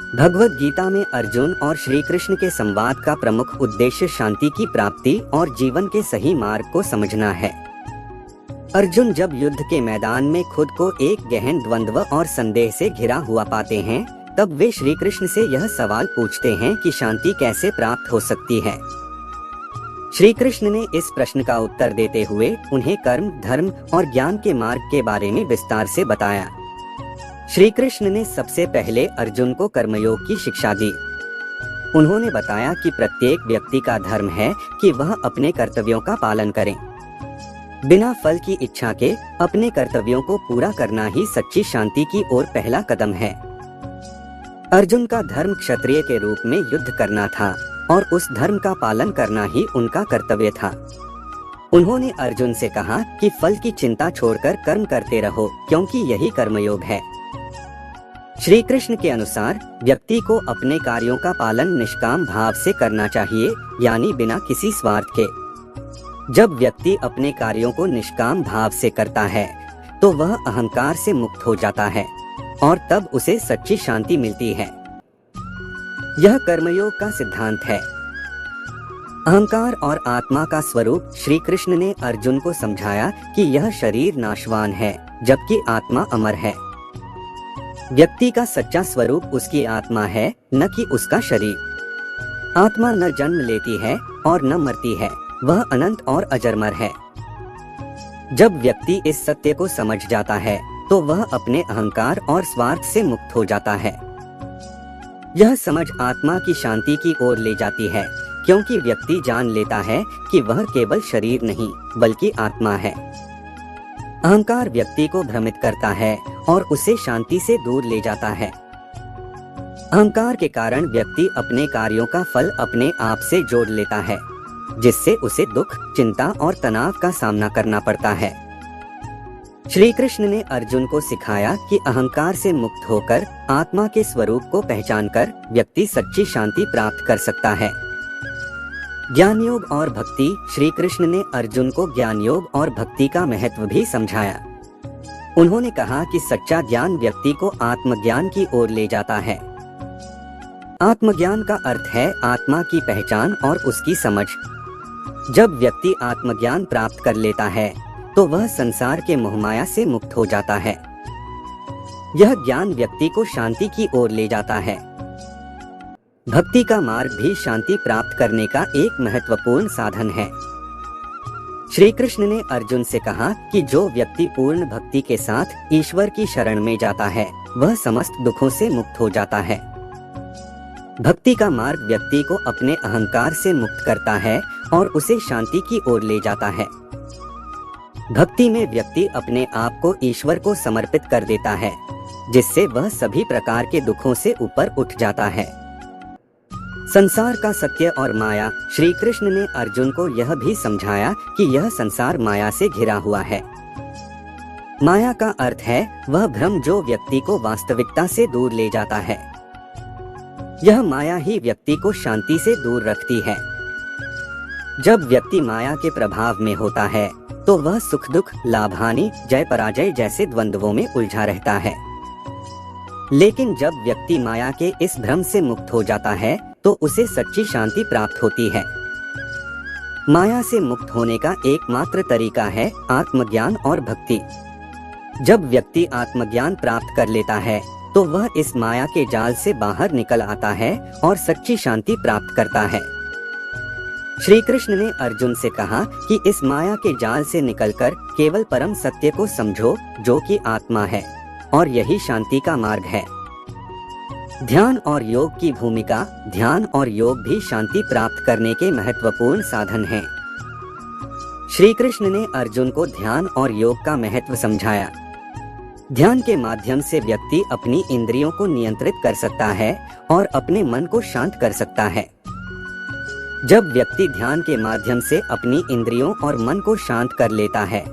भगवद गीता में अर्जुन और श्री कृष्ण के संवाद का प्रमुख उद्देश्य शांति की प्राप्ति और जीवन के सही मार्ग को समझना है। अर्जुन जब युद्ध के मैदान में खुद को एक गहन द्वंद्व और संदेह से घिरा हुआ पाते हैं, तब वे श्री कृष्ण से यह सवाल पूछते हैं कि शांति कैसे प्राप्त हो सकती है। श्री कृष्ण ने इस प्रश्न का उत्तर देते हुए उन्हें कर्म, धर्म और ज्ञान के मार्ग के बारे में विस्तार से बताया। श्री कृष्ण ने सबसे पहले अर्जुन को कर्मयोग की शिक्षा दी। उन्होंने बताया कि प्रत्येक व्यक्ति का धर्म है कि वह अपने कर्तव्यों का पालन करे। बिना फल की इच्छा के अपने कर्तव्यों को पूरा करना ही सच्ची शांति की ओर पहला कदम है। अर्जुन का धर्म क्षत्रिय के रूप में युद्ध करना था और उस धर्म का पालन करना ही उनका कर्तव्य था। उन्होंने अर्जुन से कहा कि फल की चिंता छोड़कर कर्म करते रहो, क्योंकि यही कर्मयोग है। श्री कृष्ण के अनुसार व्यक्ति को अपने कार्यों का पालन निष्काम भाव से करना चाहिए, यानी बिना किसी स्वार्थ के। जब व्यक्ति अपने कार्यों को निष्काम भाव से करता है तो वह अहंकार से मुक्त हो जाता है और तब उसे सच्ची शांति मिलती है। यह कर्मयोग का सिद्धांत है। अहंकार और आत्मा का स्वरूप श्री कृष्ण ने अर्जुन को समझाया कि यह शरीर नाशवान है, जबकि आत्मा अमर है। व्यक्ति का सच्चा स्वरूप उसकी आत्मा है, न कि उसका शरीर। आत्मा न जन्म लेती है और न मरती है, वह अनंत और अजरमर है। जब व्यक्ति इस सत्य को समझ जाता है तो वह अपने अहंकार और स्वार्थ से मुक्त हो जाता है। यह समझ आत्मा की शांति की ओर ले जाती है, क्योंकि व्यक्ति जान लेता है कि वह केवल शरीर नहीं बल्कि आत्मा है। अहंकार व्यक्ति को भ्रमित करता है और उसे शांति से दूर ले जाता है। अहंकार के कारण व्यक्ति अपने कार्यों का फल अपने आप से जोड़ लेता है, जिससे उसे दुख, चिंता और तनाव का सामना करना पड़ता है। श्री कृष्ण ने अर्जुन को सिखाया कि अहंकार से मुक्त होकर आत्मा के स्वरूप को पहचानकर व्यक्ति सच्ची शांति प्राप्त कर सकता है। ज्ञान योग और भक्ति। श्री कृष्ण ने अर्जुन को ज्ञान योग और भक्ति का महत्व भी समझाया। उन्होंने कहा कि सच्चा ज्ञान व्यक्ति को आत्मज्ञान की ओर ले जाता है। आत्मज्ञान का अर्थ है आत्मा की पहचान और उसकी समझ। जब व्यक्ति आत्मज्ञान प्राप्त कर लेता है तो वह संसार के मोहमाया से मुक्त हो जाता है। यह ज्ञान व्यक्ति को शांति की ओर ले जाता है। भक्ति का मार्ग भी शांति प्राप्त करने का एक महत्वपूर्ण साधन है। श्री कृष्ण ने अर्जुन से कहा कि जो व्यक्ति पूर्ण भक्ति के साथ ईश्वर की शरण में जाता है वह समस्त दुखों से मुक्त हो जाता है। भक्ति का मार्ग व्यक्ति को अपने अहंकार से मुक्त करता है और उसे शांति की ओर ले जाता है। भक्ति में व्यक्ति अपने आप को ईश्वर को समर्पित कर देता है, जिससे वह सभी प्रकार के दुखों से ऊपर उठ जाता है। संसार का सत्य और माया। श्री कृष्ण ने अर्जुन को यह भी समझाया कि यह संसार माया से घिरा हुआ है। माया का अर्थ है वह भ्रम जो व्यक्ति को वास्तविकता से दूर ले जाता है। यह माया ही व्यक्ति को शांति से दूर रखती है। जब व्यक्ति माया के प्रभाव में होता है तो वह सुख दुख, लाभ हानि, जय पराजय जैसे द्वंद्वों में उलझा रहता है। लेकिन जब व्यक्ति माया के इस भ्रम से मुक्त हो जाता है तो उसे सच्ची शांति प्राप्त होती है। माया से मुक्त होने का एकमात्र तरीका है आत्मज्ञान और भक्ति। जब व्यक्ति आत्मज्ञान प्राप्त कर लेता है तो वह इस माया के जाल से बाहर निकल आता है और सच्ची शांति प्राप्त करता है। श्री कृष्ण ने अर्जुन से कहा कि इस माया के जाल से निकलकर केवल परम सत्य को समझो, जो कि आत्मा है, और यही शांति का मार्ग है। ध्यान और योग की भूमिका। ध्यान और योग भी शांति प्राप्त करने के महत्वपूर्ण साधन हैं। श्री कृष्ण ने अर्जुन को ध्यान और योग का महत्व समझाया। ध्यान के माध्यम से व्यक्ति अपनी इंद्रियों को नियंत्रित कर सकता है और अपने मन को शांत कर सकता है। जब व्यक्ति ध्यान के माध्यम से अपनी इंद्रियों और मन को शांत कर लेता है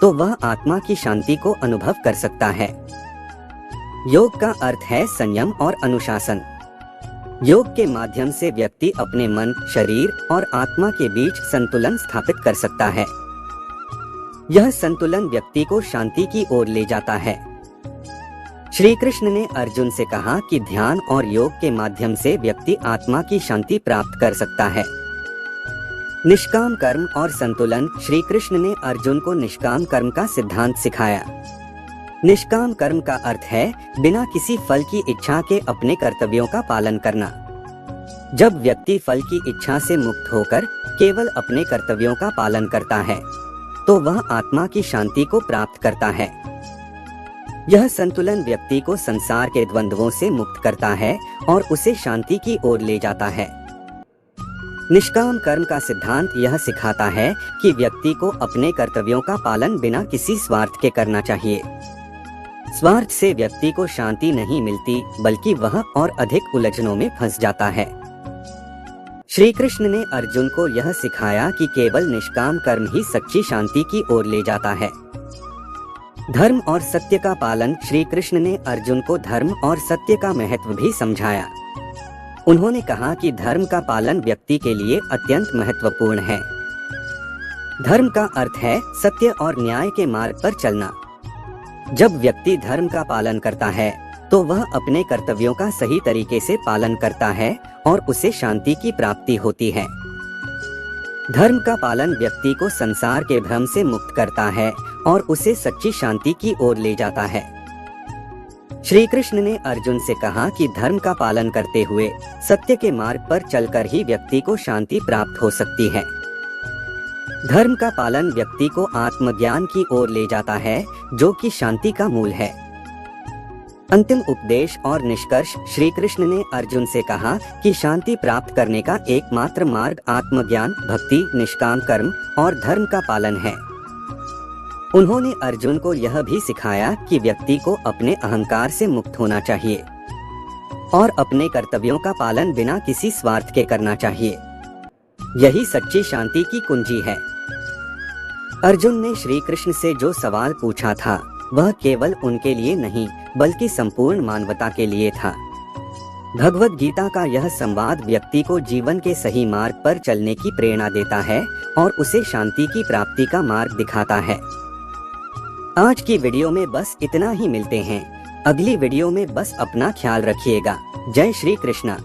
तो वह आत्मा की शांति को अनुभव कर सकता है। योग का अर्थ है संयम और अनुशासन। योग के माध्यम से व्यक्ति अपने मन, शरीर और आत्मा के बीच संतुलन स्थापित कर सकता है। यह संतुलन व्यक्ति को शांति की ओर ले जाता है। श्री कृष्ण ने अर्जुन से कहा कि ध्यान और योग के माध्यम से व्यक्ति आत्मा की शांति प्राप्त कर सकता है। निष्काम कर्म और संतुलन। श्री कृष्ण ने अर्जुन को निष्काम कर्म का सिद्धांत सिखाया। निष्काम कर्म का अर्थ है बिना किसी फल की इच्छा के अपने कर्तव्यों का पालन करना। जब व्यक्ति फल की इच्छा से मुक्त होकर केवल अपने कर्तव्यों का पालन करता है तो वह आत्मा की शांति को प्राप्त करता है। यह संतुलन व्यक्ति को संसार के द्वंद्वों से मुक्त करता है और उसे शांति की ओर ले जाता है। निष्काम कर्म का सिद्धांत यह सिखाता है कि व्यक्ति को अपने कर्तव्यों का पालन बिना किसी स्वार्थ के करना चाहिए। स्वार्थ से व्यक्ति को शांति नहीं मिलती, बल्कि वह और अधिक उलझनों में फंस जाता है। श्री कृष्ण ने अर्जुन को यह सिखाया कि केवल निष्काम कर्म ही सच्ची शांति की ओर ले जाता है। धर्म और सत्य का पालन। श्री कृष्ण ने अर्जुन को धर्म और सत्य का महत्व भी समझाया। उन्होंने कहा कि धर्म का पालन व्यक्ति के लिए अत्यंत महत्वपूर्ण है। धर्म का अर्थ है सत्य और न्याय के मार्ग पर चलना। जब व्यक्ति धर्म का पालन करता है तो वह अपने कर्तव्यों का सही तरीके से पालन करता है और उसे शांति की प्राप्ति होती है। धर्म का पालन व्यक्ति को संसार के भ्रम से मुक्त करता है और उसे सच्ची शांति की ओर ले जाता है। श्री कृष्ण ने अर्जुन से कहा कि धर्म का पालन करते हुए सत्य के मार्ग पर चलकर ही व्यक्ति को शांति प्राप्त हो सकती है। धर्म का पालन व्यक्ति को आत्मज्ञान की ओर ले जाता है, जो कि शांति का मूल है। अंतिम उपदेश और निष्कर्ष। श्री कृष्ण ने अर्जुन से कहा कि शांति प्राप्त करने का एकमात्र मार्ग आत्मज्ञान, भक्ति, निष्काम कर्म और धर्म का पालन है। उन्होंने अर्जुन को यह भी सिखाया कि व्यक्ति को अपने अहंकार से मुक्त होना चाहिए और अपने कर्तव्यों का पालन बिना किसी स्वार्थ के करना चाहिए। यही सच्ची शांति की कुंजी है। अर्जुन ने श्री कृष्ण से जो सवाल पूछा था वह केवल उनके लिए नहीं बल्कि संपूर्ण मानवता के लिए था। भगवद गीता का यह संवाद व्यक्ति को जीवन के सही मार्ग पर चलने की प्रेरणा देता है और उसे शांति की प्राप्ति का मार्ग दिखाता है। आज की वीडियो में बस इतना ही। मिलते हैं अगली वीडियो में। बस अपना ख्याल रखिएगा। जय श्री कृष्ण।